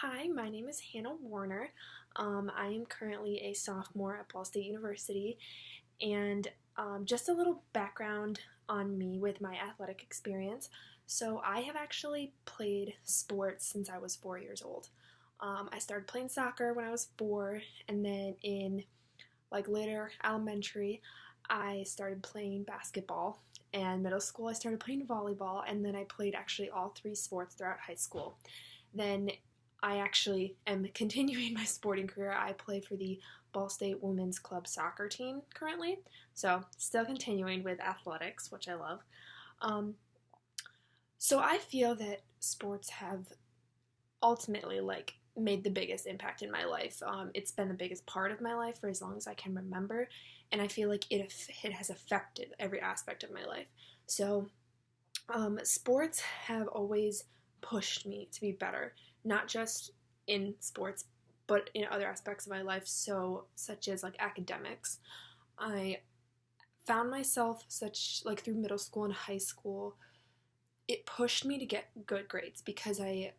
Hi, my name is Hannah Warner. I am currently a sophomore at Ball State University, and just a little background on me with my athletic experience. So, I have actually played sports since I was 4 years old. I started playing soccer when I was four, and then in later elementary, I started playing basketball, and middle school, I started playing volleyball, and then I played actually all three sports throughout high school. Then I actually am continuing my sporting career. I play for the Ball State Women's Club soccer team currently, so still continuing with athletics, which I love. Um, so I feel that sports have ultimately made the biggest impact in my life. It's been the biggest part of my life for as long as I can remember, and I feel like it has affected every aspect of my life. So sports have always pushed me to be better, not just in sports, but in other aspects of my life, such as academics. I found myself through middle school and high school, it pushed me to get good grades because I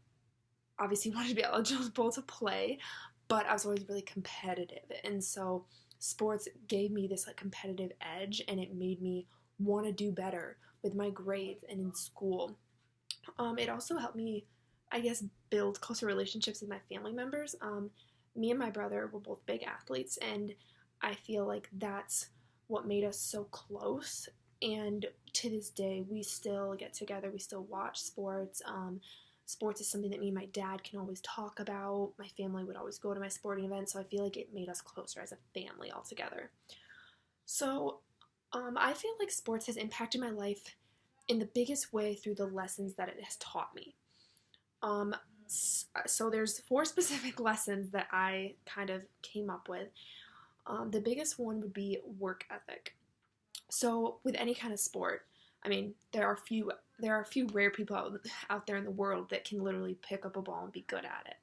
obviously wanted to be eligible to play, but I was always really competitive. And so sports gave me this competitive edge, and it made me want to do better with my grades and in school. It also helped me, I guess, build closer relationships with my family members. Me and my brother were both big athletes, and I feel like that's what made us so close. And to this day, we still get together, we still watch sports. Sports is something that me and my dad can always talk about. My family would always go to my sporting events, so I feel like it made us closer as a family altogether. So, I feel like sports has impacted my life in the biggest way through the lessons that it has taught me. Um, so there's four specific lessons that I kind of came up with. The biggest one would be work ethic. So with any kind of sport, I mean, there are a few rare people out there in the world that can literally pick up a ball and be good at it.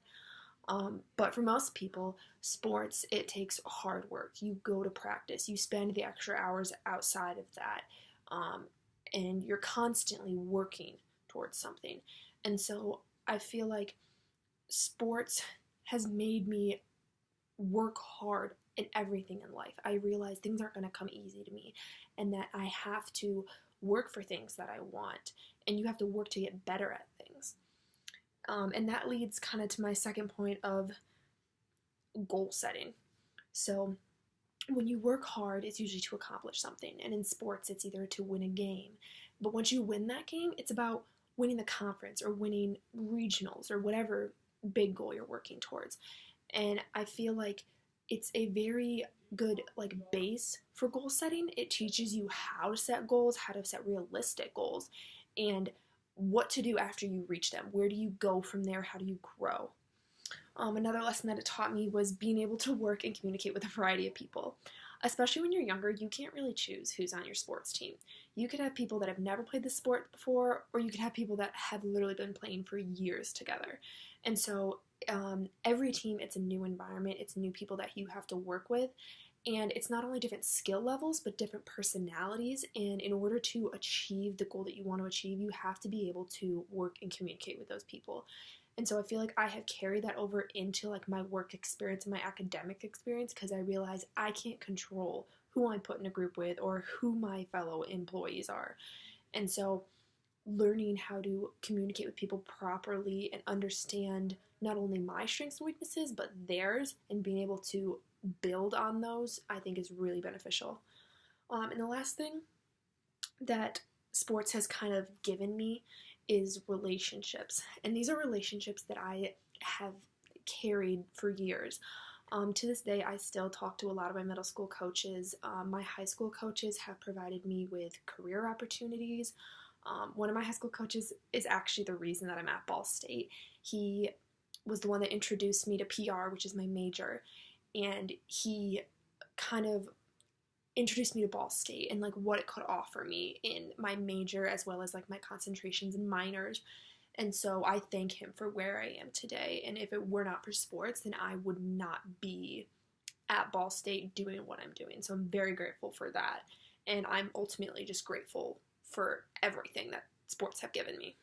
But for most people, sports, it takes hard work. You go to practice, you spend the extra hours outside of that, um, and you're constantly working towards something. And so I feel like sports has made me work hard in everything in life. I realize things aren't going to come easy to me, and that I have to work for things that I want, and you have to work to get better at things. And that leads kind of to my second point of goal setting. So when you work hard, it's usually to accomplish something. And in sports, it's either to win a game. But once you win that game, it's about winning the conference or winning regionals or whatever big goal you're working towards. And I feel like it's a very good base for goal setting. It teaches you how to set goals, how to set realistic goals, and what to do after you reach them. Where do you go from there? How do you grow? Another lesson that it taught me was being able to work and communicate with a variety of people. Especially when you're younger, you can't really choose who's on your sports team. You could have people that have never played the sport before, or you could have people that have literally been playing for years together. And so every team, it's a new environment, it's new people that you have to work with, and it's not only different skill levels, but different personalities. And in order to achieve the goal that you want to achieve, you have to be able to work and communicate with those people. And so I feel like I have carried that over into my work experience and my academic experience, because I realize I can't control who I put in a group with or who my fellow employees are. And so learning how to communicate with people properly and understand not only my strengths and weaknesses but theirs, and being able to build on those, I think is really beneficial. And the last thing that sports has kind of given me is relationships. And these are relationships that I have carried for years. To this day, I still talk to a lot of my middle school coaches. My high school coaches have provided me with career opportunities. One of my high school coaches is actually the reason that I'm at Ball State. He was the one that introduced me to PR, which is my major, and he kind of introduced me to Ball State and what it could offer me in my major, as well as my concentrations and minors. And so I thank him for where I am today. And if it were not for sports, then I would not be at Ball State doing what I'm doing. So I'm very grateful for that. And I'm ultimately just grateful for everything that sports have given me.